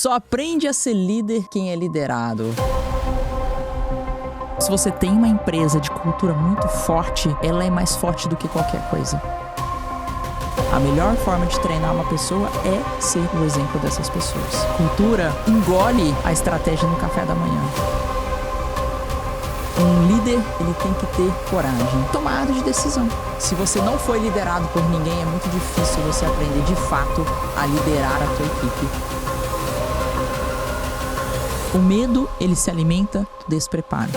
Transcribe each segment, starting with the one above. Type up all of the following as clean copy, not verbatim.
Só aprende a ser líder quem é liderado. Se você tem uma empresa de cultura muito forte, ela é mais forte do que qualquer coisa. A melhor forma de treinar uma pessoa é ser o exemplo dessas pessoas. Cultura engole a estratégia no café da manhã. Um líder, ele tem que ter coragem, tomada de decisão. Se você não foi liderado por ninguém, é muito difícil você aprender de fato a liderar a tua equipe. O medo, ele se alimenta do despreparo.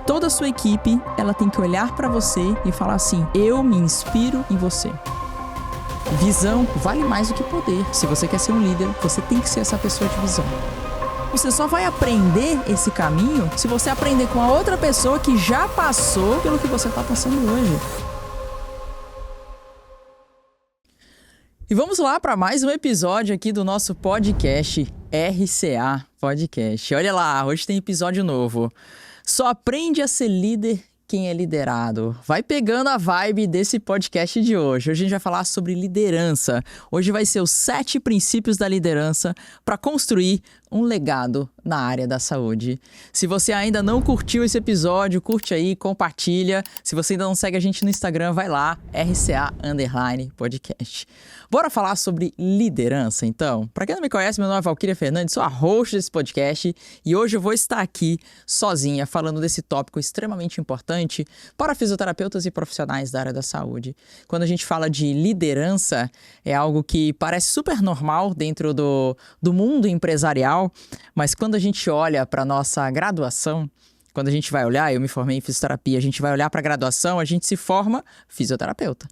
Toda a sua equipe, ela tem que olhar para você e falar assim: eu me inspiro em você. Visão vale mais do que poder. Se você quer ser um líder, você tem que ser essa pessoa de visão. Você só vai aprender esse caminho se você aprender com a outra pessoa que já passou pelo que você está passando hoje. E vamos lá para mais um episódio aqui do nosso podcast RCA Podcast. Olha lá, hoje tem episódio novo. Só aprende a ser líder quem é liderado. Vai pegando a vibe desse podcast de hoje. Hoje a gente vai falar sobre liderança. Hoje vai ser os 7 princípios da liderança para construir um legado na área da saúde. Se você ainda não curtiu esse episódio, curte aí, compartilha. Se você ainda não segue a gente no Instagram, vai lá, RCA_podcast. Bora falar sobre liderança, então? Para quem não me conhece, meu nome é Valquíria Fernandes, sou a host desse podcast e hoje eu vou estar aqui sozinha falando desse tópico extremamente importante para fisioterapeutas e profissionais da área da saúde. Quando a gente fala de liderança, é algo que parece super normal dentro do mundo empresarial, mas quando a gente olha para a nossa graduação, quando a gente vai olhar, eu me formei em fisioterapia, a gente vai olhar para a graduação, a gente se forma fisioterapeuta.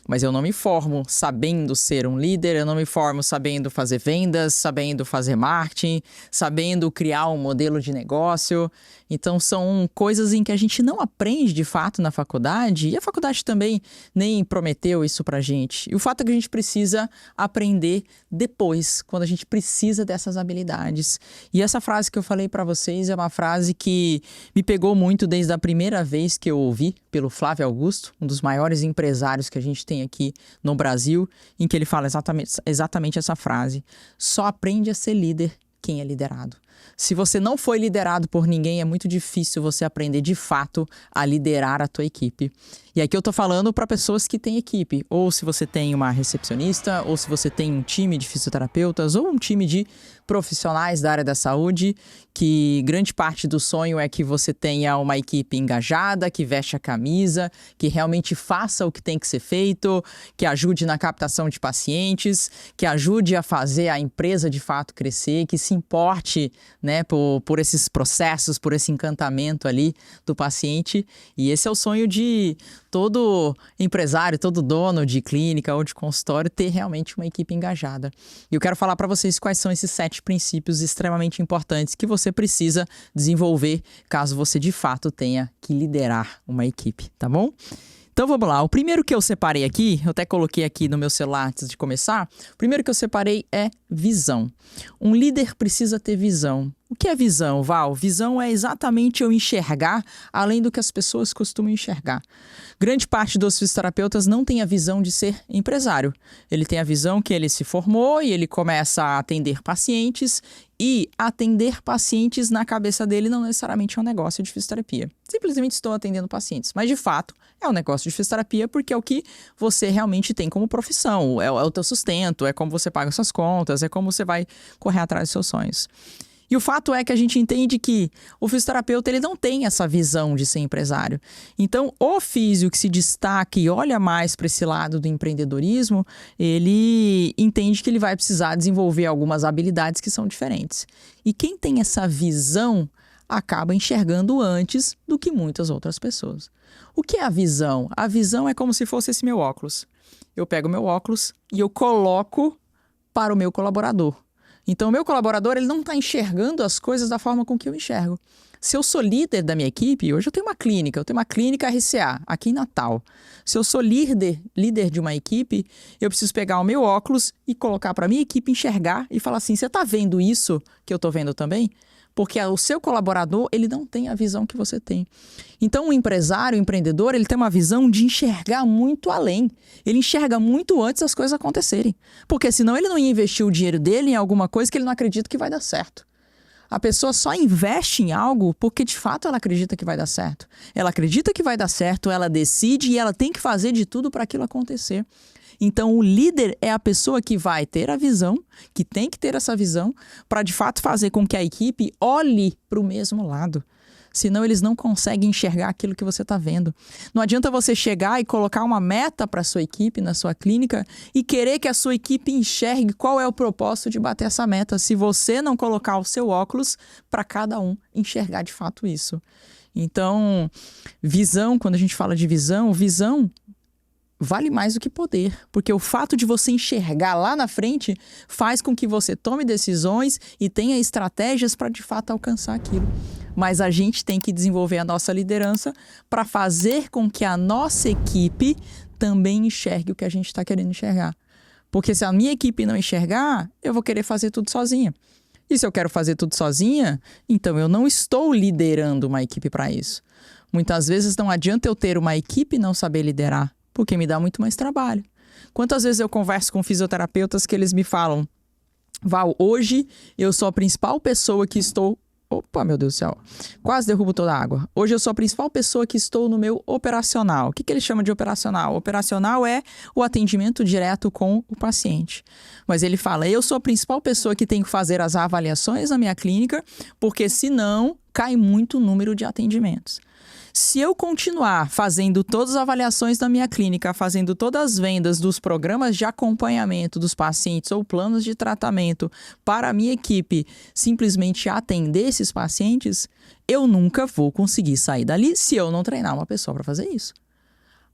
Mas eu não me formo sabendo ser um líder, eu não me formo sabendo fazer vendas, sabendo fazer marketing, sabendo criar um modelo de negócio. Então são coisas em que a gente não aprende de fato na faculdade, e a faculdade também nem prometeu isso pra gente. E o fato é que a gente precisa aprender depois, quando a gente precisa dessas habilidades. E essa frase que eu falei pra vocês é uma frase que me pegou muito desde a primeira vez que eu ouvi pelo Flávio Augusto, um dos maiores empresários que a gente tem aqui no Brasil, em que ele fala exatamente essa frase: só aprende a ser líder quem é liderado. Se você não foi liderado por ninguém, é muito difícil você aprender de fato a liderar a tua equipe. E aqui eu tô falando para pessoas que têm equipe, ou se você tem uma recepcionista, ou se você tem um time de fisioterapeutas, ou um time de profissionais da área da saúde, que grande parte do sonho é que você tenha uma equipe engajada, que veste a camisa, que realmente faça o que tem que ser feito, que ajude na captação de pacientes, que ajude a fazer a empresa de fato crescer, que se importe, né, por esses processos, por esse encantamento ali do paciente. E esse é o sonho de todo empresário, todo dono de clínica ou de consultório, ter realmente uma equipe engajada. E eu quero falar para vocês quais são esses 7 princípios extremamente importantes que você precisa desenvolver caso você de fato tenha que liderar uma equipe, tá bom? Então vamos lá, o primeiro que eu separei aqui, eu até coloquei aqui no meu celular antes de começar, o primeiro que eu separei é visão. Um líder precisa ter visão. O que é visão, Val? Visão é exatamente eu enxergar além do que as pessoas costumam enxergar. Grande parte dos fisioterapeutas não tem a visão de ser empresário. Ele tem a visão que ele se formou e ele começa a atender pacientes, e atender pacientes na cabeça dele não necessariamente é um negócio de fisioterapia. Simplesmente estou atendendo pacientes, mas de fato é um negócio de fisioterapia porque é o que você realmente tem como profissão, é o teu sustento, é como você paga suas contas, é como você vai correr atrás dos seus sonhos. E o fato é que a gente entende que o fisioterapeuta ele não tem essa visão de ser empresário. Então, o físio que se destaca e olha mais para esse lado do empreendedorismo, ele entende que ele vai precisar desenvolver algumas habilidades que são diferentes. E quem tem essa visão acaba enxergando antes do que muitas outras pessoas. O que é a visão? A visão é como se fosse esse meu óculos. Eu pego o meu óculos e eu coloco para o meu colaborador. Então, o meu colaborador ele não está enxergando as coisas da forma com que eu enxergo. Se eu sou líder da minha equipe, hoje eu tenho uma clínica RCA, aqui em Natal. Se eu sou líder de uma equipe, eu preciso pegar o meu óculos e colocar para a minha equipe enxergar e falar assim, você está vendo isso que eu estou vendo também? Porque o seu colaborador, ele não tem a visão que você tem. Então, o empresário, o empreendedor, ele tem uma visão de enxergar muito além. Ele enxerga muito antes das coisas acontecerem. Porque senão ele não ia investir o dinheiro dele em alguma coisa que ele não acredita que vai dar certo. A pessoa só investe em algo porque, de fato, ela acredita que vai dar certo. Ela acredita que vai dar certo, ela decide e ela tem que fazer de tudo para aquilo acontecer. Então, o líder é a pessoa que vai ter a visão, que tem que ter essa visão, para de fato fazer com que a equipe olhe para o mesmo lado. Senão, eles não conseguem enxergar aquilo que você está vendo. Não adianta você chegar e colocar uma meta para a sua equipe, na sua clínica, e querer que a sua equipe enxergue qual é o propósito de bater essa meta, se você não colocar o seu óculos para cada um enxergar de fato isso. Então, visão, quando a gente fala de visão vale mais do que poder, porque o fato de você enxergar lá na frente faz com que você tome decisões e tenha estratégias para de fato alcançar aquilo. Mas a gente tem que desenvolver a nossa liderança para fazer com que a nossa equipe também enxergue o que a gente está querendo enxergar. Porque se a minha equipe não enxergar, eu vou querer fazer tudo sozinha. E se eu quero fazer tudo sozinha, então eu não estou liderando uma equipe para isso. Muitas vezes não adianta eu ter uma equipe e não saber liderar, porque me dá muito mais trabalho. Quantas vezes eu converso com fisioterapeutas que eles me falam, Val, hoje eu sou a principal pessoa que estou... Opa, meu Deus do céu, quase derrubo toda a água. Hoje eu sou a principal pessoa que estou no meu operacional. O que ele chama de operacional? Operacional é o atendimento direto com o paciente. Mas ele fala, eu sou a principal pessoa que tem que fazer as avaliações na minha clínica, porque senão cai muito o número de atendimentos. Se eu continuar fazendo todas as avaliações da minha clínica, fazendo todas as vendas dos programas de acompanhamento dos pacientes ou planos de tratamento para a minha equipe simplesmente atender esses pacientes, eu nunca vou conseguir sair dali se eu não treinar uma pessoa para fazer isso.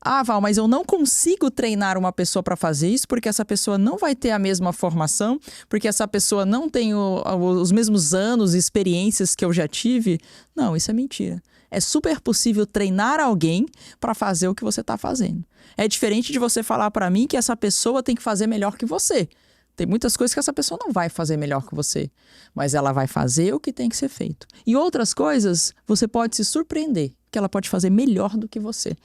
Ah, Val, mas eu não consigo treinar uma pessoa para fazer isso porque essa pessoa não vai ter a mesma formação, porque essa pessoa não tem os mesmos anos e experiências que eu já tive. Não, isso é mentira. É super possível treinar alguém para fazer o que você está fazendo. É diferente de você falar para mim que essa pessoa tem que fazer melhor que você. Tem muitas coisas que essa pessoa não vai fazer melhor que você, mas ela vai fazer o que tem que ser feito. E outras coisas, você pode se surpreender, que ela pode fazer melhor do que você.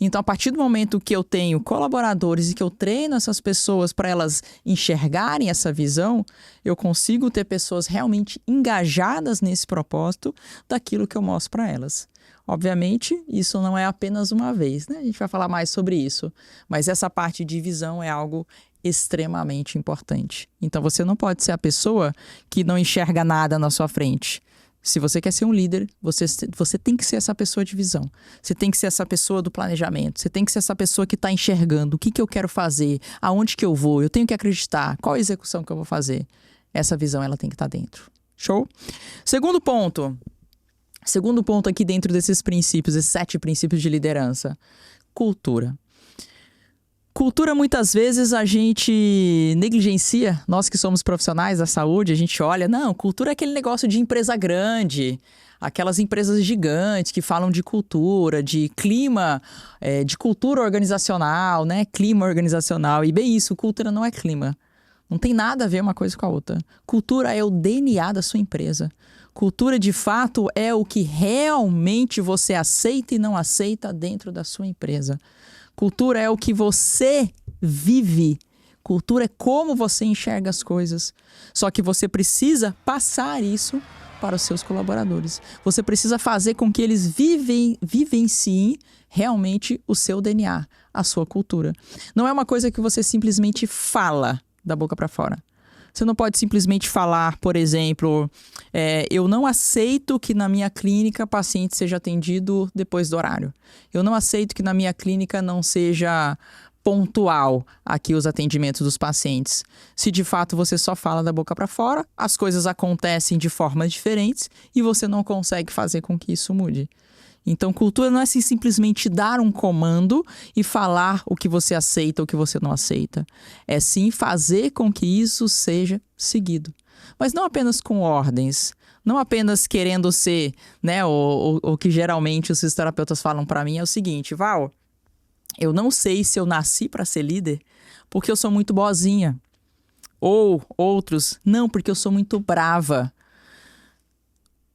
Então, a partir do momento que eu tenho colaboradores e que eu treino essas pessoas para elas enxergarem essa visão, eu consigo ter pessoas realmente engajadas nesse propósito daquilo que eu mostro para elas. Obviamente, isso não é apenas uma vez, né? A gente vai falar mais sobre isso. Mas essa parte de visão é algo extremamente importante. Então, você não pode ser a pessoa que não enxerga nada na sua frente. Se você quer ser um líder, você tem que ser essa pessoa de visão. Você tem que ser essa pessoa do planejamento. Você tem que ser essa pessoa que está enxergando o que eu quero fazer, aonde que eu vou, eu tenho que acreditar, qual a execução que eu vou fazer. Essa visão, ela tem que estar dentro. Show? Segundo ponto aqui dentro desses princípios, esses 7 princípios de liderança. Cultura. Cultura, muitas vezes, a gente negligencia. Nós que somos profissionais da saúde, a gente olha, não, cultura é aquele negócio de empresa grande, aquelas empresas gigantes que falam de cultura, de clima, de cultura organizacional, né? Clima organizacional. E bem isso, cultura não é clima. Não tem nada a ver uma coisa com a outra. Cultura é o DNA da sua empresa. Cultura, de fato, é o que realmente você aceita e não aceita dentro da sua empresa. Cultura é o que você vive. Cultura é como você enxerga as coisas. Só que você precisa passar isso para os seus colaboradores. Você precisa fazer com que eles vivenciem realmente o seu DNA, a sua cultura. Não é uma coisa que você simplesmente fala da boca para fora. Você não pode simplesmente falar, por exemplo, eu não aceito que na minha clínica paciente seja atendido depois do horário. Eu não aceito que na minha clínica não seja pontual aqui os atendimentos dos pacientes. Se de fato você só fala da boca para fora, as coisas acontecem de formas diferentes e você não consegue fazer com que isso mude. Então, cultura não é assim, simplesmente dar um comando e falar o que você aceita ou o que você não aceita. É sim fazer com que isso seja seguido. Mas não apenas com ordens, não apenas querendo ser, né? O que geralmente os fisioterapeutas falam para mim é o seguinte: Val, eu não sei se eu nasci para ser líder porque eu sou muito boazinha. Ou outros, não, porque eu sou muito brava.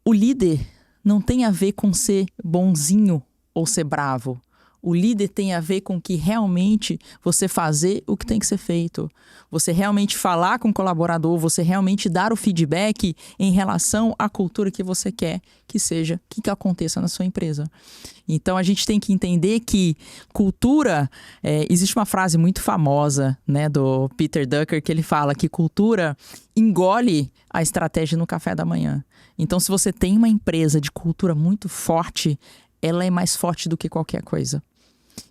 O líder não tem a ver com ser bonzinho ou ser bravo. O líder tem a ver com que realmente você fazer o que tem que ser feito. Você realmente falar com o colaborador, você realmente dar o feedback em relação à cultura que você quer que seja, que aconteça na sua empresa. Então, a gente tem que entender que cultura... existe uma frase muito famosa, né, do Peter Drucker, que ele fala que cultura engole a estratégia no café da manhã. Então, se você tem uma empresa de cultura muito forte, ela é mais forte do que qualquer coisa.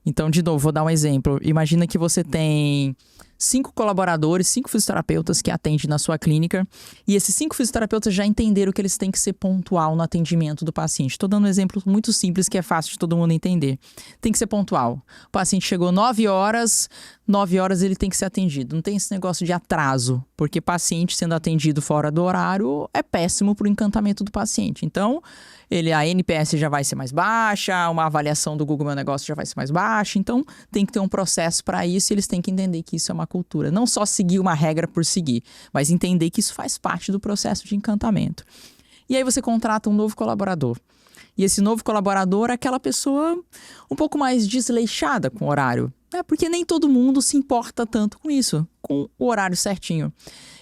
Então, de novo, vou dar um exemplo. Imagina que você tem 5 colaboradores, 5 fisioterapeutas que atendem na sua clínica, e esses 5 fisioterapeutas já entenderam que eles têm que ser pontual no atendimento do paciente. Estou dando um exemplo muito simples que é fácil de todo mundo entender. Tem que ser pontual. O paciente chegou 9 horas ele tem que ser atendido. Não tem esse negócio de atraso, porque paciente sendo atendido fora do horário é péssimo para o encantamento do paciente. Então, a NPS já vai ser mais baixa, uma avaliação do Google Meu Negócio já vai ser mais baixa. Então, tem que ter um processo para isso e eles têm que entender que isso é uma cultura. Não só seguir uma regra por seguir, mas entender que isso faz parte do processo de encantamento. E aí você contrata um novo colaborador. E esse novo colaborador é aquela pessoa um pouco mais desleixada com o horário. Porque nem todo mundo se importa tanto com isso, com o horário certinho.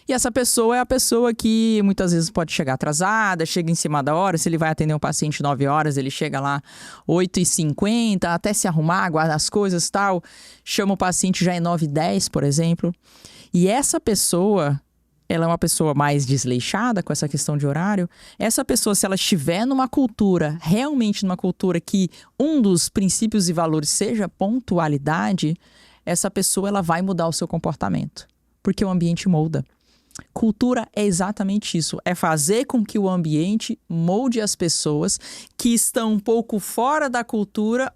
E essa pessoa é a pessoa que muitas vezes pode chegar atrasada, chega em cima da hora. Se ele vai atender um paciente 9 horas, ele chega lá 8h50, até se arrumar, guardar as coisas e tal. Chama o paciente já em 9h10, por exemplo. E essa pessoa, ela é uma pessoa mais desleixada com essa questão de horário. Essa pessoa, se ela estiver numa cultura, realmente numa cultura que um dos princípios e valores seja pontualidade, essa pessoa ela vai mudar o seu comportamento, porque o ambiente molda. Cultura é exatamente isso, é fazer com que o ambiente molde as pessoas que estão um pouco fora da cultura,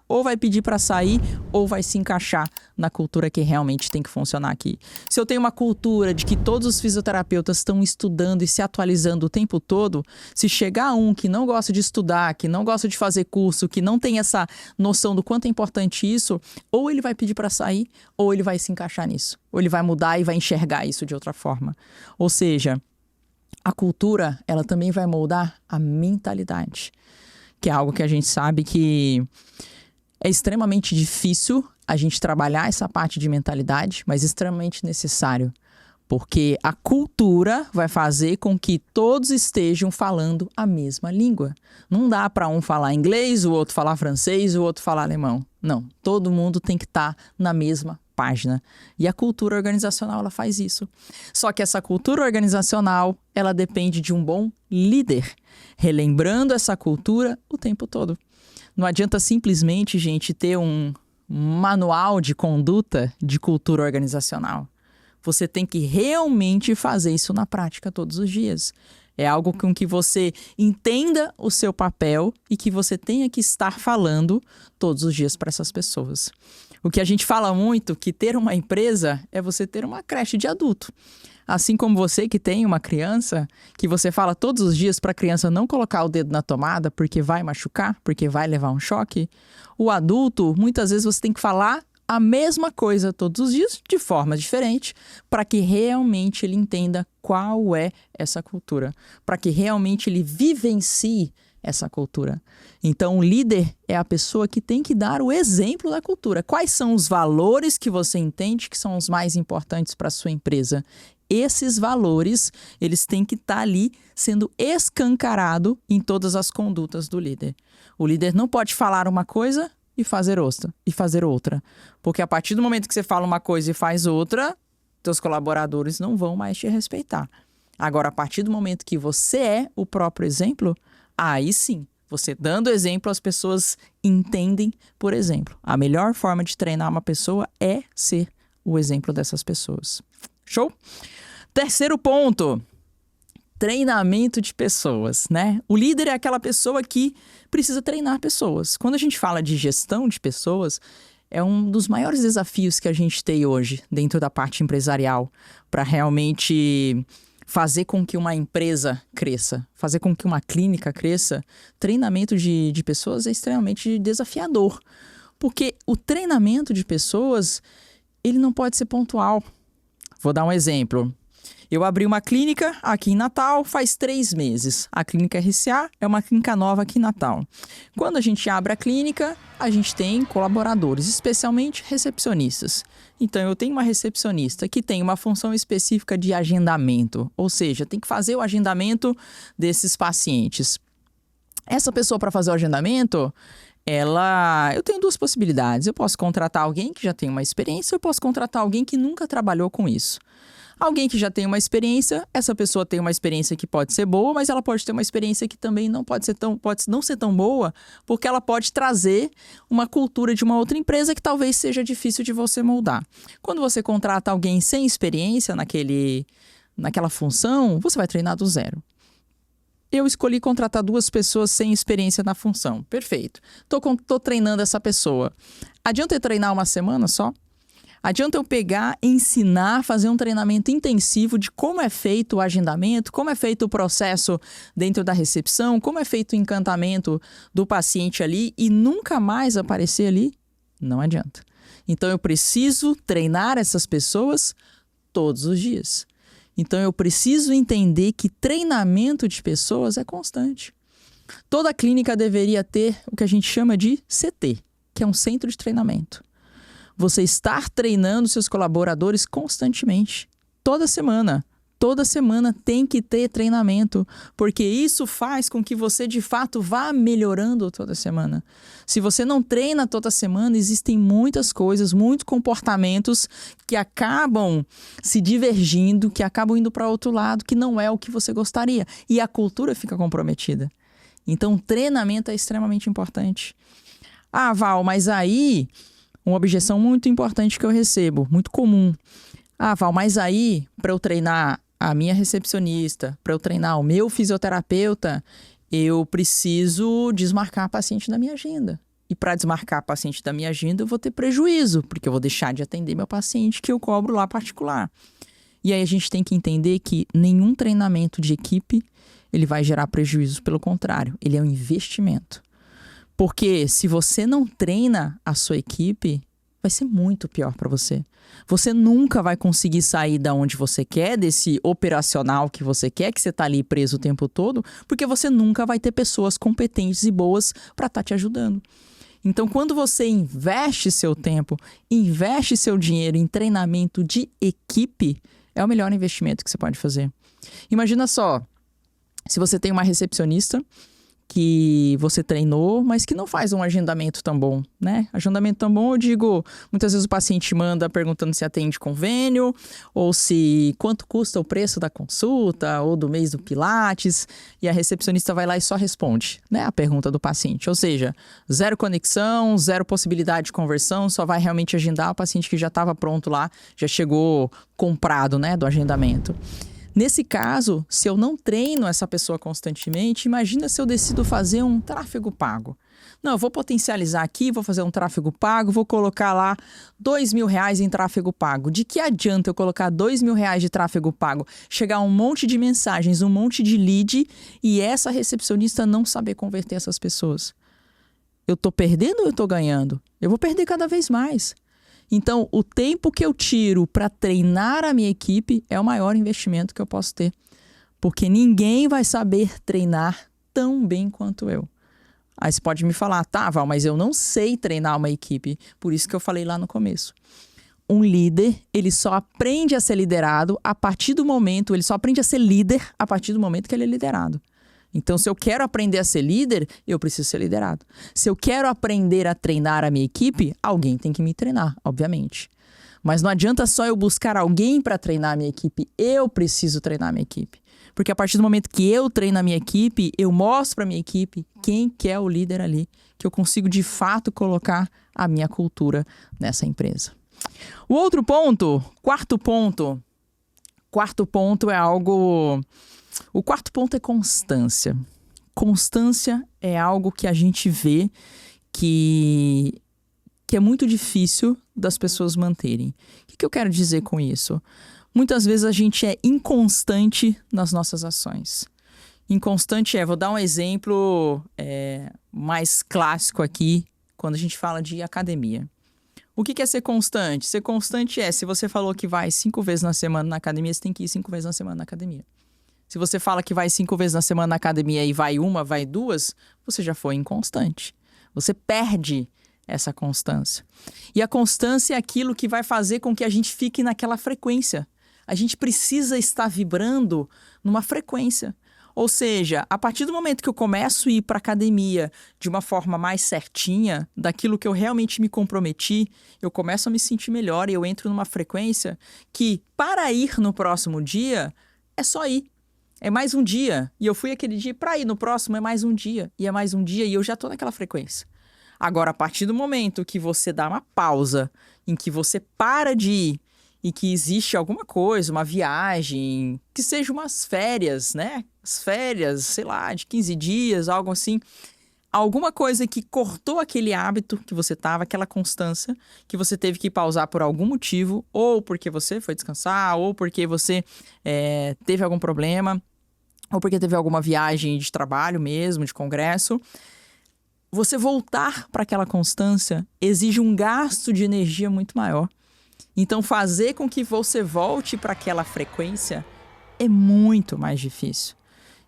ou vai pedir para sair, ou vai se encaixar na cultura que realmente tem que funcionar aqui. Se eu tenho uma cultura de que todos os fisioterapeutas estão estudando e se atualizando o tempo todo, se chegar um que não gosta de estudar, que não gosta de fazer curso, que não tem essa noção do quanto é importante isso, ou ele vai pedir para sair, ou ele vai se encaixar nisso. Ou ele vai mudar e vai enxergar isso de outra forma. Ou seja, a cultura, ela também vai moldar a mentalidade, que é algo que a gente sabe que é extremamente difícil a gente trabalhar essa parte de mentalidade, mas extremamente necessário, porque a cultura vai fazer com que todos estejam falando a mesma língua. Não dá para um falar inglês, o outro falar francês, o outro falar alemão. Não, todo mundo tem que estar na mesma página. E a cultura organizacional, ela faz isso. Só que essa cultura organizacional, ela depende de um bom líder, relembrando essa cultura o tempo todo. Não adianta simplesmente, gente, ter um manual de conduta de cultura organizacional. Você tem que realmente fazer isso na prática todos os dias. É algo com que você entenda o seu papel e que você tenha que estar falando todos os dias para essas pessoas. O que a gente fala muito, que ter uma empresa é você ter uma creche de adulto. Assim como você que tem uma criança, que você fala todos os dias para a criança não colocar o dedo na tomada porque vai machucar, porque vai levar um choque. O adulto, muitas vezes você tem que falar a mesma coisa todos os dias, de forma diferente, para que realmente ele entenda qual é essa cultura, para que realmente ele vivencie essa cultura. Então, o líder é a pessoa que tem que dar o exemplo da cultura. Quais são os valores que você entende que são os mais importantes para a sua empresa? Esses valores, eles têm que estar ali sendo escancarado em todas as condutas do líder. O líder não pode falar uma coisa e fazer outra. Porque a partir do momento que você fala uma coisa e faz outra, seus colaboradores não vão mais te respeitar. Agora, a partir do momento que você é o próprio exemplo, aí sim, você dando exemplo, as pessoas entendem, por exemplo. A melhor forma de treinar uma pessoa é ser o exemplo dessas pessoas. Show? Terceiro ponto. Treinamento de pessoas, né? O líder é aquela pessoa que precisa treinar pessoas. Quando a gente fala de gestão de pessoas, é um dos maiores desafios que a gente tem hoje dentro da parte empresarial para realmente fazer com que uma empresa cresça, fazer com que uma clínica cresça, treinamento de pessoas é extremamente desafiador. Porque o treinamento de pessoas, ele não pode ser pontual. Vou dar um exemplo. Eu abri uma clínica aqui em Natal faz 3 meses. A clínica RCA é uma clínica nova aqui em Natal. Quando a gente abre a clínica, a gente tem colaboradores, especialmente recepcionistas. Então, eu tenho uma recepcionista que tem uma função específica de agendamento. Ou seja, tem que fazer o agendamento desses pacientes. Essa pessoa, para fazer o agendamento, eu tenho 2 possibilidades. Eu posso contratar alguém que já tem uma experiência, eu posso contratar alguém que nunca trabalhou com isso. Alguém que já tem uma experiência, essa pessoa tem uma experiência que pode ser boa, mas ela pode ter uma experiência que também pode não ser tão boa, porque ela pode trazer uma cultura de uma outra empresa que talvez seja difícil de você moldar. Quando você contrata alguém sem experiência naquela função, você vai treinar do zero. Eu escolhi contratar 2 pessoas sem experiência na função. Perfeito. Tô treinando essa pessoa. Adianta eu treinar uma semana só? Adianta eu pegar, ensinar, fazer um treinamento intensivo de como é feito o agendamento, como é feito o processo dentro da recepção, como é feito o encantamento do paciente ali e nunca mais aparecer ali? Não adianta. Então, eu preciso treinar essas pessoas todos os dias. Então, eu preciso entender que treinamento de pessoas é constante. Toda clínica deveria ter o que a gente chama de CT, que é um centro de treinamento. Você estar treinando seus colaboradores constantemente, toda semana. Toda semana tem que ter treinamento, porque isso faz com que você, de fato, vá melhorando toda semana. Se você não treina toda semana, existem muitas coisas, muitos comportamentos que acabam se divergindo, que acabam indo para outro lado, que não é o que você gostaria. E a cultura fica comprometida. Então, treinamento é extremamente importante. Ah, Val, mas aí... Uma objeção muito importante que eu recebo, muito comum. Ah, Val, mas aí, para eu treinar a minha recepcionista, para eu treinar o meu fisioterapeuta, eu preciso desmarcar paciente da minha agenda. E para desmarcar paciente da minha agenda, eu vou ter prejuízo, porque eu vou deixar de atender meu paciente que eu cobro lá particular. E aí a gente tem que entender que nenhum treinamento de equipe ele vai gerar prejuízo, pelo contrário, ele é um investimento. Porque se você não treina a sua equipe, vai ser muito pior para você. Você nunca vai conseguir sair da onde você quer, desse operacional que você quer, que você está ali preso o tempo todo, porque você nunca vai ter pessoas competentes e boas para estar te ajudando. Então, quando você investe seu tempo, investe seu dinheiro em treinamento de equipe, é o melhor investimento que você pode fazer. Imagina só, se você tem uma recepcionista que você treinou, mas que não faz um agendamento tão bom, né? Agendamento tão bom, eu digo, muitas vezes o paciente manda perguntando se atende convênio, ou se quanto custa o preço da consulta, ou do mês do Pilates, e a recepcionista vai lá e só responde, né, a pergunta do paciente. Ou seja, 0 conexão, 0 possibilidade de conversão, só vai realmente agendar o paciente que já estava pronto lá, já chegou comprado, né, do agendamento. Nesse caso, se eu não treino essa pessoa constantemente, imagina se eu decido fazer um tráfego pago. Não, eu vou potencializar aqui, vou fazer um tráfego pago, vou colocar lá R$2.000 em tráfego pago. De que adianta eu colocar R$2.000 de tráfego pago, chegar um monte de mensagens, um monte de lead e essa recepcionista não saber converter essas pessoas? Eu estou perdendo ou eu estou ganhando? Eu vou perder cada vez mais. Então, o tempo que eu tiro para treinar a minha equipe é o maior investimento que eu posso ter. Porque ninguém vai saber treinar tão bem quanto eu. Aí você pode me falar, tá, Val, mas eu não sei treinar uma equipe. Por isso que eu falei lá no começo. Um líder, ele só aprende a ser liderado a partir do momento, ele só aprende a ser líder a partir do momento que ele é liderado. Então, se eu quero aprender a ser líder, eu preciso ser liderado. Se eu quero aprender a treinar a minha equipe, alguém tem que me treinar, obviamente. Mas não adianta só eu buscar alguém para treinar a minha equipe, eu preciso treinar a minha equipe. Porque a partir do momento que eu treino a minha equipe, eu mostro para a minha equipe quem que é o líder ali, que eu consigo de fato colocar a minha cultura nessa empresa. O outro ponto, quarto ponto é algo... O quarto ponto é constância. Constância é algo que a gente vê que é muito difícil das pessoas manterem. O que eu quero dizer com isso? Muitas vezes a gente é inconstante nas nossas ações. Inconstante vou dar um exemplo mais clássico aqui, quando a gente fala de academia. O que é ser constante? Ser constante se você falou que vai 5 vezes na semana na academia, você tem que ir 5 vezes na semana na academia. Se você fala que vai 5 vezes na semana na academia e vai 1, vai 2, você já foi inconstante. Você perde essa constância. E a constância é aquilo que vai fazer com que a gente fique naquela frequência. A gente precisa estar vibrando numa frequência. Ou seja, a partir do momento que eu começo a ir para a academia de uma forma mais certinha, daquilo que eu realmente me comprometi, eu começo a me sentir melhor e eu entro numa frequência que, para ir no próximo dia, é só ir. É mais um dia. E eu fui aquele dia, para ir no próximo é mais um dia. E é mais um dia e eu já estou naquela frequência. Agora, a partir do momento que você dá uma pausa, em que você para de ir, e que existe alguma coisa, uma viagem, que seja umas férias, né? As férias, sei lá, de 15 dias, algo assim. Alguma coisa que cortou aquele hábito que você estava, aquela constância, que você teve que pausar por algum motivo, ou porque você foi descansar, ou porque você teve algum problema, ou porque teve alguma viagem de trabalho mesmo, de congresso. Você voltar para aquela constância exige um gasto de energia muito maior. Então, fazer com que você volte para aquela frequência é muito mais difícil.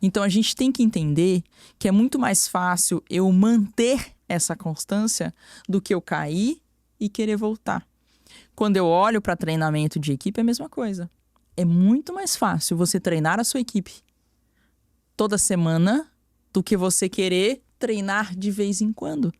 Então, a gente tem que entender que é muito mais fácil eu manter essa constância do que eu cair e querer voltar. Quando eu olho para treinamento de equipe, é a mesma coisa. É muito mais fácil você treinar a sua equipe toda semana do que você querer treinar de vez em quando.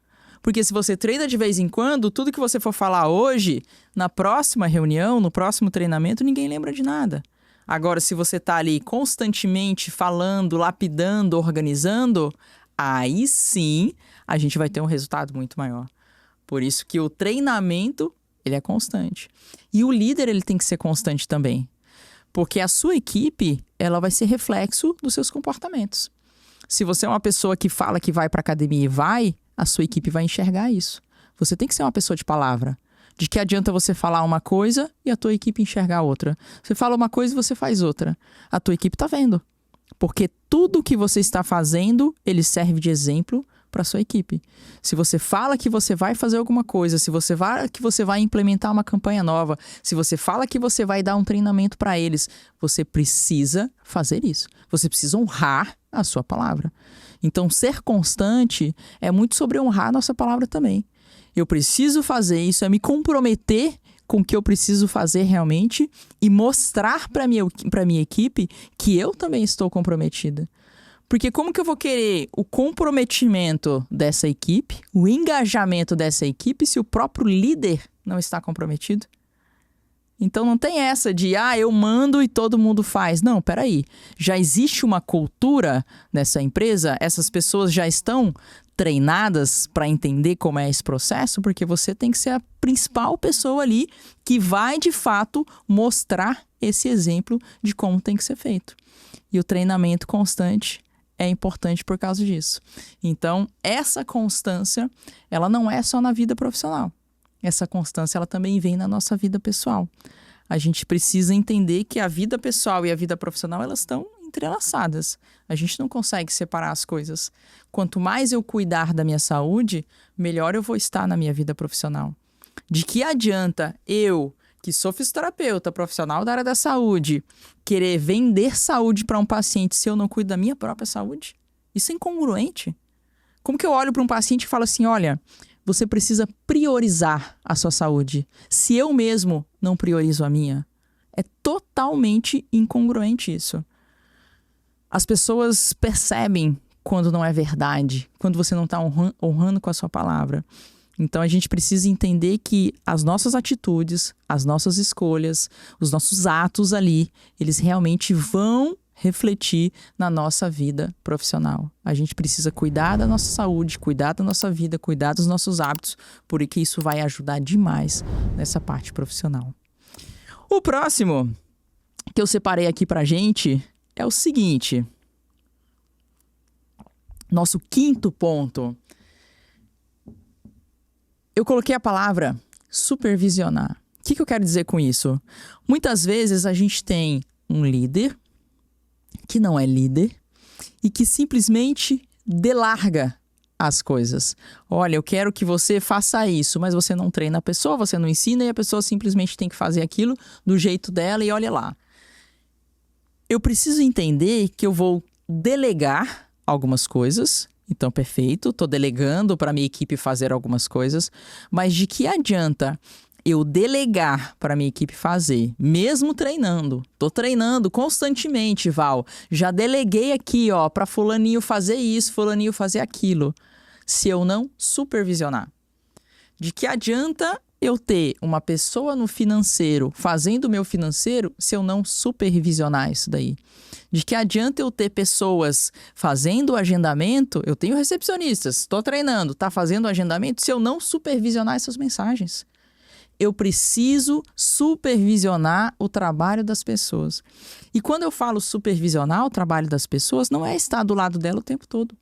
Porque se você treina de vez em quando, tudo que você for falar hoje, na próxima reunião, no próximo treinamento, ninguém lembra de nada. Agora, se você está ali constantemente falando, lapidando, organizando, aí sim a gente vai ter um resultado muito maior. Por isso que o treinamento, ele é constante. E o líder, ele tem que ser constante também. Porque a sua equipe, ela vai ser reflexo dos seus comportamentos. Se você é uma pessoa que fala que vai para a academia e vai, a sua equipe vai enxergar isso. Você tem que ser uma pessoa de palavra. De que adianta você falar uma coisa e a tua equipe enxergar outra. Você fala uma coisa e você faz outra. A tua equipe está vendo. Porque tudo que você está fazendo, ele serve de exemplo para a sua equipe. Se você fala que você vai fazer alguma coisa, se você fala que você vai implementar uma campanha nova, se você fala que você vai dar um treinamento para eles, você precisa fazer isso. Você precisa honrar a sua palavra. Então, ser constante é muito sobre honrar a nossa palavra também. Eu preciso fazer isso, é me comprometer com o que eu preciso fazer realmente e mostrar para minha equipe que eu também estou comprometida. Porque como que eu vou querer o comprometimento dessa equipe, o engajamento dessa equipe, se o próprio líder não está comprometido? Então não tem essa de, eu mando e todo mundo faz. Não, peraí. Já existe uma cultura nessa empresa? Essas pessoas já estão treinadas para entender como é esse processo? Porque você tem que ser a principal pessoa ali que vai, de fato, mostrar esse exemplo de como tem que ser feito. E o treinamento constante é importante por causa disso. Então, essa constância, ela não é só na vida profissional. Essa constância, ela também vem na nossa vida pessoal. A gente precisa entender que a vida pessoal e a vida profissional, elas estão entrelaçadas. A gente não consegue separar as coisas. Quanto mais eu cuidar da minha saúde, melhor eu vou estar na minha vida profissional. De que adianta eu, que sou fisioterapeuta, profissional da área da saúde, querer vender saúde para um paciente se eu não cuido da minha própria saúde? Isso é incongruente. Como que eu olho para um paciente e falo assim, olha, você precisa priorizar a sua saúde. Se eu mesmo não priorizo a minha, é totalmente incongruente isso. As pessoas percebem quando não é verdade, quando você não está honrando com a sua palavra. Então, a gente precisa entender que as nossas atitudes, as nossas escolhas, os nossos atos ali, eles realmente vão refletir na nossa vida profissional. A gente precisa cuidar da nossa saúde, cuidar da nossa vida, cuidar dos nossos hábitos, porque isso vai ajudar demais nessa parte profissional. O próximo que eu separei aqui pra gente é o seguinte. Nosso quinto ponto. Eu coloquei a palavra supervisionar. O que eu quero dizer com isso? Muitas vezes a gente tem um líder que não é líder e que simplesmente delarga as coisas. Olha, eu quero que você faça isso, mas você não treina a pessoa, você não ensina e a pessoa simplesmente tem que fazer aquilo do jeito dela e olha lá. Eu preciso entender que eu vou delegar algumas coisas. Então, perfeito, estou delegando para minha equipe fazer algumas coisas, mas de que adianta eu delegar para minha equipe fazer, mesmo treinando? Tô treinando constantemente, Val. Já deleguei aqui, ó, para fulaninho fazer isso, fulaninho fazer aquilo. Se eu não supervisionar. De que adianta eu ter uma pessoa no financeiro fazendo o meu financeiro se eu não supervisionar isso daí? De que adianta eu ter pessoas fazendo o agendamento? Eu tenho recepcionistas, estou treinando, tá fazendo o agendamento se eu não supervisionar essas mensagens. Eu preciso supervisionar o trabalho das pessoas. E quando eu falo supervisionar o trabalho das pessoas, não é estar do lado dela o tempo todo.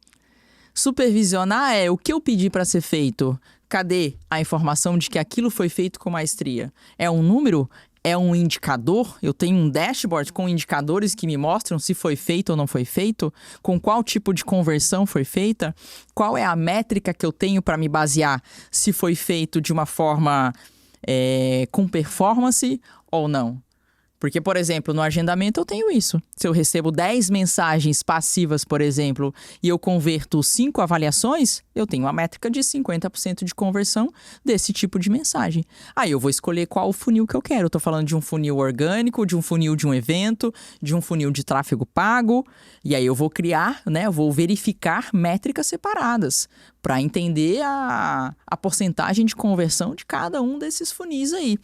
Supervisionar é o que eu pedi para ser feito. Cadê a informação de que aquilo foi feito com maestria? É um número? É um indicador? Eu tenho um dashboard com indicadores que me mostram se foi feito ou não foi feito? Com qual tipo de conversão foi feita? Qual é a métrica que eu tenho para me basear se foi feito de uma forma com performance ou não? Porque, por exemplo, no agendamento eu tenho isso. Se eu recebo 10 mensagens passivas, por exemplo, e eu converto 5 avaliações, eu tenho uma métrica de 50% de conversão desse tipo de mensagem. Aí eu vou escolher qual o funil que eu quero. Eu estou falando de um funil orgânico, de um funil de um evento, de um funil de tráfego pago. E aí eu vou criar, eu vou verificar métricas separadas para entender a porcentagem de conversão de cada um desses funis aí.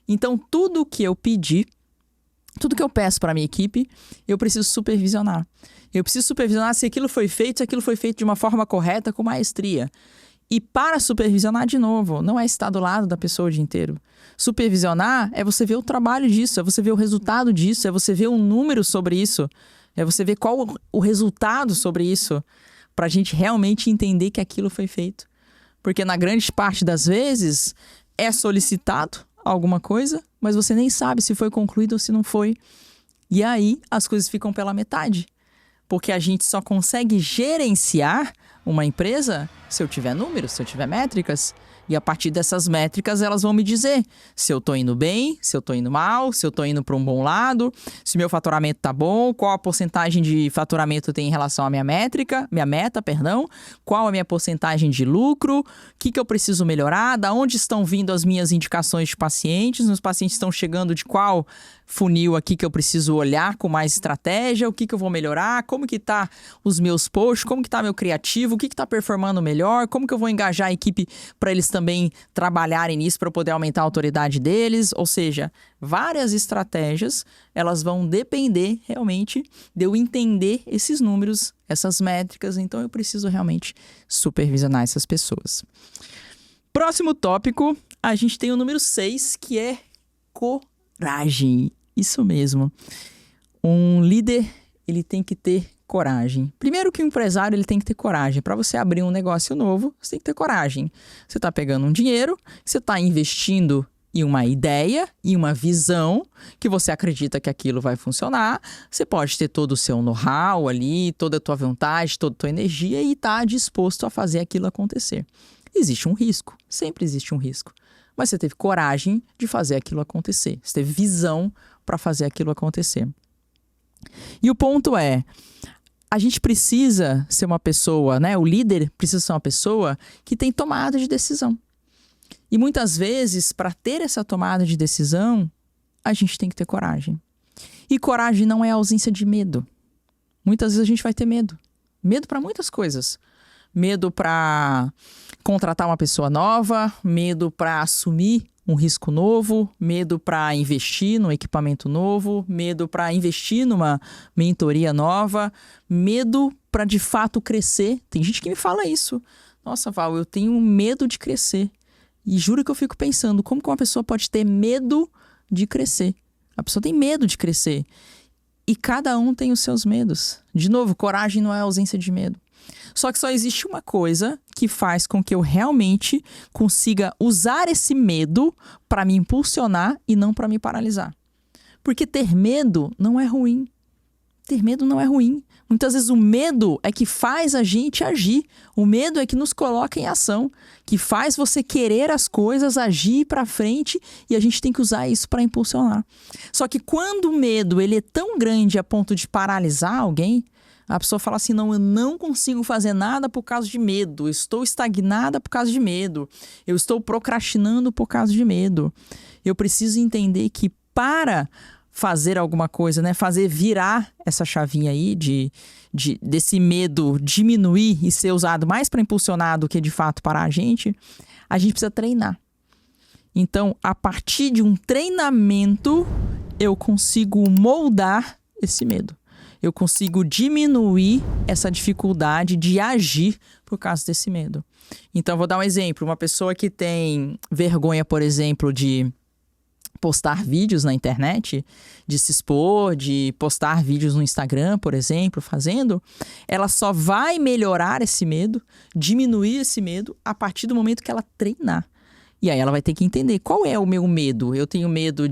Então, tudo o que eu pedir, tudo que eu peço para a minha equipe, eu preciso supervisionar. Eu preciso supervisionar se aquilo foi feito de uma forma correta, com maestria. E para supervisionar, de novo, não é estar do lado da pessoa o dia inteiro. Supervisionar é você ver o trabalho disso, é você ver o resultado disso, é você ver um número sobre isso, é você ver qual o resultado sobre isso, para a gente realmente entender que aquilo foi feito. Porque na grande parte das vezes é solicitado alguma coisa, mas você nem sabe se foi concluído ou se não foi. E aí as coisas ficam pela metade. Porque a gente só consegue gerenciar uma empresa se eu tiver números, se eu tiver métricas. E a partir dessas métricas, elas vão me dizer se eu tô indo bem, se eu tô indo mal, se eu tô indo para um bom lado, se meu faturamento tá bom, qual a porcentagem de faturamento tem em relação à minha meta, qual a minha porcentagem de lucro, o que eu preciso melhorar, da onde estão vindo as minhas indicações de pacientes, os pacientes estão chegando de qual funil aqui que eu preciso olhar com mais estratégia, o que eu vou melhorar, como que tá os meus posts, como que tá meu criativo, o que tá performando melhor, como que eu vou engajar a equipe para eles também trabalharem nisso para poder aumentar a autoridade deles. Ou seja, várias estratégias, elas vão depender realmente de eu entender esses números, essas métricas. Então eu preciso realmente supervisionar essas pessoas. Próximo tópico, a gente tem o número 6, que é coragem. Isso mesmo. Um líder, ele tem que ter coragem. Primeiro que o empresário, ele tem que ter coragem. Para você abrir um negócio novo, você tem que ter coragem. Você está pegando um dinheiro, você está investindo em uma ideia, em uma visão, que você acredita que aquilo vai funcionar. Você pode ter todo o seu know-how ali, toda a tua vontade, toda a tua energia e estar disposto a fazer aquilo acontecer. Existe um risco, sempre existe um risco. Mas você teve coragem de fazer aquilo acontecer. Você teve visão para fazer aquilo acontecer. E o ponto é, a gente precisa ser uma pessoa, o líder precisa ser uma pessoa que tem tomada de decisão. E muitas vezes, para ter essa tomada de decisão, a gente tem que ter coragem. E coragem não é ausência de medo. Muitas vezes a gente vai ter medo. Medo para muitas coisas. Medo para contratar uma pessoa nova, medo para assumir um risco novo, medo para investir num equipamento novo, medo para investir numa mentoria nova, medo para de fato crescer. Tem gente que me fala isso. Nossa, Val, eu tenho medo de crescer. E juro que eu fico pensando, como que uma pessoa pode ter medo de crescer? A pessoa tem medo de crescer. E cada um tem os seus medos. De novo, coragem não é ausência de medo. Só que só existe uma coisa que faz com que eu realmente consiga usar esse medo para me impulsionar e não para me paralisar. Porque ter medo não é ruim. Ter medo não é ruim. Muitas vezes o medo é que faz a gente agir. O medo é que nos coloca em ação, que faz você querer as coisas, agir para frente, e a gente tem que usar isso para impulsionar. Só que quando o medo ele é tão grande a ponto de paralisar alguém, a pessoa fala assim, não, eu não consigo fazer nada por causa de medo, eu estou estagnada por causa de medo, eu estou procrastinando por causa de medo. Eu preciso entender que para fazer alguma coisa, né? Fazer virar essa chavinha aí desse medo diminuir e ser usado mais para impulsionar do que de fato parar a gente precisa treinar. Então, a partir de um treinamento, eu consigo moldar esse medo. Eu consigo diminuir essa dificuldade de agir por causa desse medo. Então, vou dar um exemplo. Uma pessoa que tem vergonha, por exemplo, de postar vídeos na internet, de se expor, de postar vídeos no Instagram, por exemplo, ela só vai melhorar esse medo, diminuir esse medo, a partir do momento que ela treinar. E aí ela vai ter que entender qual é o meu medo. Eu tenho medo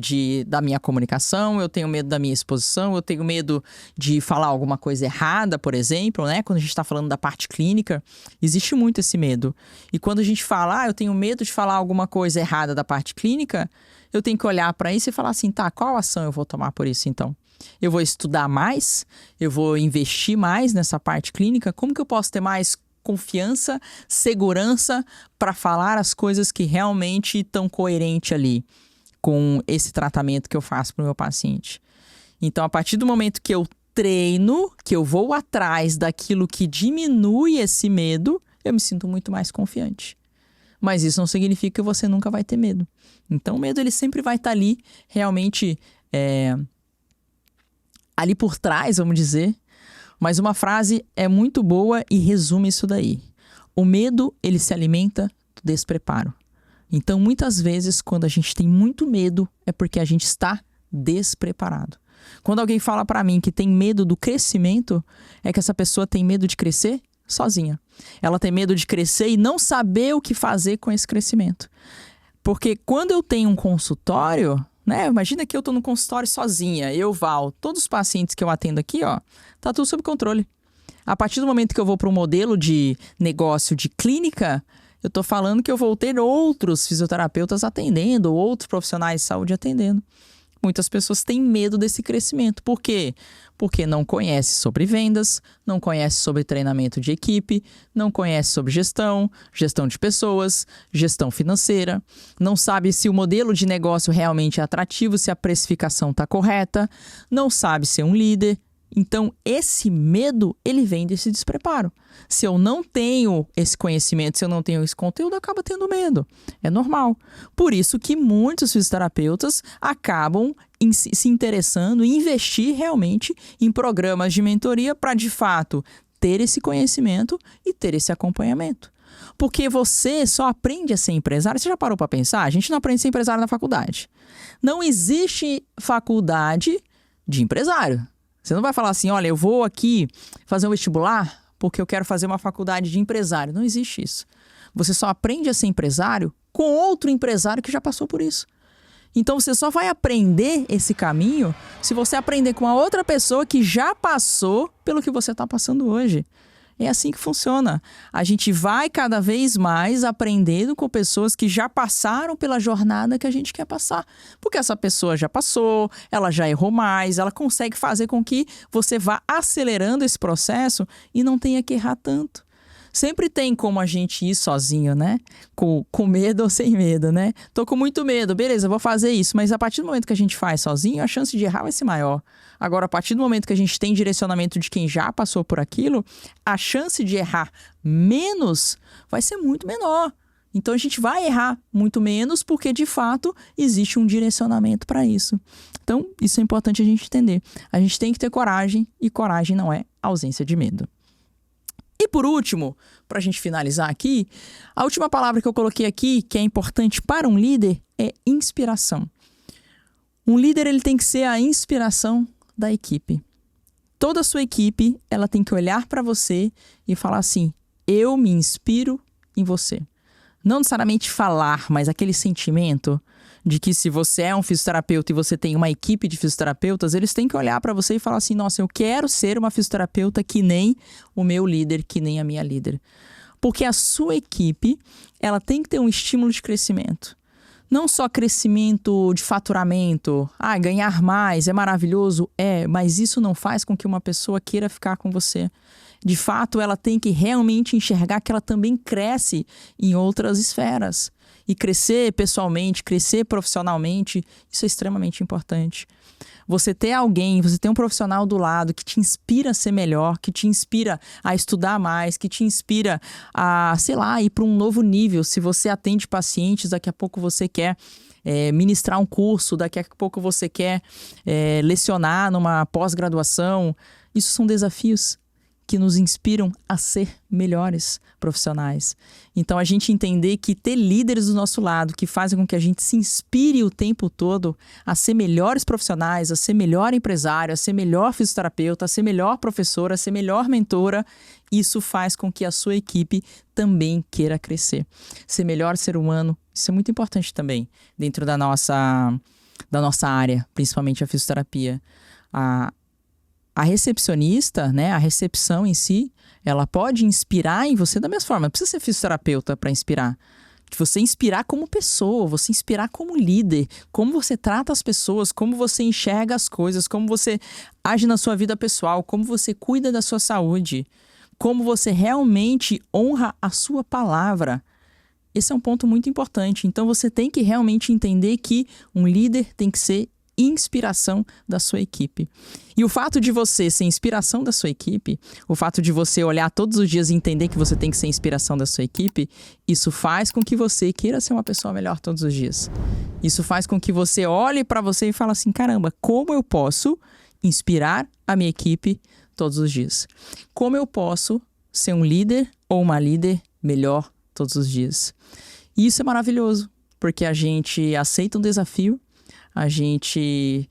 da minha comunicação, eu tenho medo da minha exposição, eu tenho medo de falar alguma coisa errada, por exemplo, né? Quando a gente está falando da parte clínica, existe muito esse medo. E quando a gente fala, eu tenho medo de falar alguma coisa errada da parte clínica, eu tenho que olhar para isso e falar assim, tá, qual ação eu vou tomar por isso então? Eu vou estudar mais? Eu vou investir mais nessa parte clínica? Como que eu posso ter mais confiança, segurança para falar as coisas que realmente estão coerentes ali com esse tratamento que eu faço para o meu paciente? Então, a partir do momento que eu treino, que eu vou atrás daquilo que diminui esse medo, eu me sinto muito mais confiante. Mas isso não significa que você nunca vai ter medo. Então, o medo ele sempre vai estar ali, realmente, ali por trás, vamos dizer. Mas uma frase é muito boa e resume isso daí. O medo, ele se alimenta do despreparo. Então, muitas vezes, quando a gente tem muito medo, é porque a gente está despreparado. Quando alguém fala para mim que tem medo do crescimento, é que essa pessoa tem medo de crescer sozinha. Ela tem medo de crescer e não saber o que fazer com esse crescimento. Porque quando eu tenho um consultório, né? Imagina que eu estou no consultório sozinha, eu, Val, todos os pacientes que eu atendo aqui, tá tudo sob controle. A partir do momento que eu vou para um modelo de negócio de clínica, eu estou falando que eu vou ter outros fisioterapeutas atendendo, ou outros profissionais de saúde atendendo. Muitas pessoas têm medo desse crescimento. Por quê? Porque não conhece sobre vendas, não conhece sobre treinamento de equipe, não conhece sobre gestão de pessoas, gestão financeira, não sabe se o modelo de negócio realmente é atrativo, se a precificação está correta, não sabe ser um líder. Então, esse medo, ele vem desse despreparo. Se eu não tenho esse conhecimento, se eu não tenho esse conteúdo, eu acabo tendo medo. É normal. Por isso que muitos fisioterapeutas acabam se interessando em investir realmente em programas de mentoria para, de fato, ter esse conhecimento e ter esse acompanhamento. Porque você só aprende a ser empresário. Você já parou para pensar? A gente não aprende a ser empresário na faculdade. Não existe faculdade de empresário. Você não vai falar assim, olha, eu vou aqui fazer um vestibular porque eu quero fazer uma faculdade de empresário. Não existe isso. Você só aprende a ser empresário com outro empresário que já passou por isso. Então, você só vai aprender esse caminho se você aprender com uma outra pessoa que já passou pelo que você está passando hoje. É assim que funciona. A gente vai cada vez mais aprendendo com pessoas que já passaram pela jornada que a gente quer passar. Porque essa pessoa já passou, ela já errou mais, ela consegue fazer com que você vá acelerando esse processo e não tenha que errar tanto. Sempre tem como a gente ir sozinho, né? Com medo ou sem medo, né? Tô com muito medo, beleza, vou fazer isso. Mas a partir do momento que a gente faz sozinho, a chance de errar vai ser maior. Agora, a partir do momento que a gente tem direcionamento de quem já passou por aquilo, a chance de errar menos vai ser muito menor. Então, a gente vai errar muito menos porque, de fato, existe um direcionamento para isso. Então, isso é importante a gente entender. A gente tem que ter coragem e coragem não é ausência de medo. E por último, para a gente finalizar aqui, a última palavra que eu coloquei aqui, que é importante para um líder, é inspiração. Um líder ele tem que ser a inspiração da equipe. toda a sua equipe, ela tem que olhar para você e falar assim, eu me inspiro em você. Não necessariamente falar, mas aquele sentimento de que se você é um fisioterapeuta e você tem uma equipe de fisioterapeutas, eles têm que olhar para você e falar assim, nossa, eu quero ser uma fisioterapeuta que nem o meu líder, que nem a minha líder. Porque a sua equipe, ela tem que ter um estímulo de crescimento. Não só crescimento de faturamento, ganhar mais é maravilhoso, mas isso não faz com que uma pessoa queira ficar com você. De fato, ela tem que realmente enxergar que ela também cresce em outras esferas. E crescer pessoalmente, crescer profissionalmente, isso é extremamente importante. Você ter alguém, você ter um profissional do lado que te inspira a ser melhor, que te inspira a estudar mais, que te inspira a, ir para um novo nível. Se você atende pacientes, daqui a pouco você quer ministrar um curso, daqui a pouco você quer lecionar numa pós-graduação. Isso são desafios que nos inspiram a ser melhores profissionais. Então, a gente entender que ter líderes do nosso lado que fazem com que a gente se inspire o tempo todo a ser melhores profissionais, a ser melhor empresário, a ser melhor fisioterapeuta, a ser melhor professora, a ser melhor mentora, isso faz com que a sua equipe também queira crescer. Ser melhor ser humano, isso é muito importante também dentro da nossa área, principalmente a fisioterapia. A recepcionista, né, a recepção em si, ela pode inspirar em você da mesma forma. Não precisa ser fisioterapeuta para inspirar. Você inspirar como pessoa, você inspirar como líder, como você trata as pessoas, como você enxerga as coisas, como você age na sua vida pessoal, como você cuida da sua saúde, como você realmente honra a sua palavra. Esse é um ponto muito importante. Então você tem que realmente entender que um líder tem que ser inspiração da sua equipe. E o fato de você ser inspiração da sua equipe, o fato de você olhar todos os dias e entender que você tem que ser inspiração da sua equipe, isso faz com que você queira ser uma pessoa melhor todos os dias. Isso faz com que você olhe para você e fale assim, caramba, como eu posso inspirar a minha equipe todos os dias? Como eu posso ser um líder ou uma líder melhor todos os dias? E isso é maravilhoso, porque a gente aceita um desafio, a gente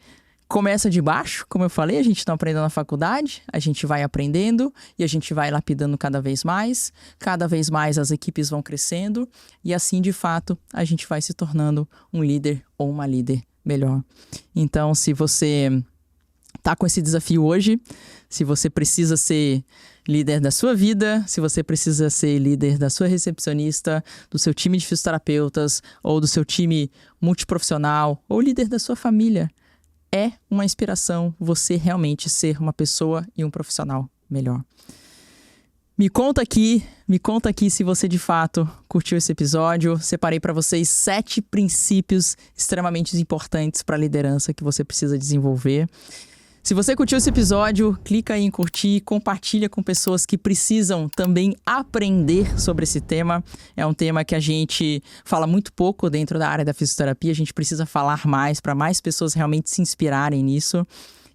começa de baixo, como eu falei, a gente está aprendendo na faculdade, a gente vai aprendendo e a gente vai lapidando cada vez mais as equipes vão crescendo e assim, de fato, a gente vai se tornando um líder ou uma líder melhor. Então, se você está com esse desafio hoje, se você precisa ser líder da sua vida, se você precisa ser líder da sua recepcionista, do seu time de fisioterapeutas ou do seu time multiprofissional ou líder da sua família, é uma inspiração você realmente ser uma pessoa e um profissional melhor. Me conta aqui se você de fato curtiu esse episódio. Separei para vocês 7 princípios extremamente importantes para a liderança que você precisa desenvolver. Se você curtiu esse episódio, clica aí em curtir, compartilha com pessoas que precisam também aprender sobre esse tema. É um tema que a gente fala muito pouco dentro da área da fisioterapia, a gente precisa falar mais para mais pessoas realmente se inspirarem nisso.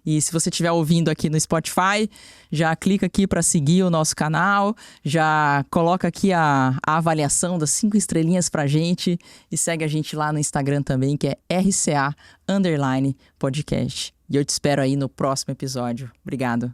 E se você estiver ouvindo aqui no Spotify, já clica aqui para seguir o nosso canal, já coloca aqui a avaliação das 5 estrelinhas pra gente e segue a gente lá no Instagram também, que é RCA_podcast. E eu te espero aí no próximo episódio. Obrigado.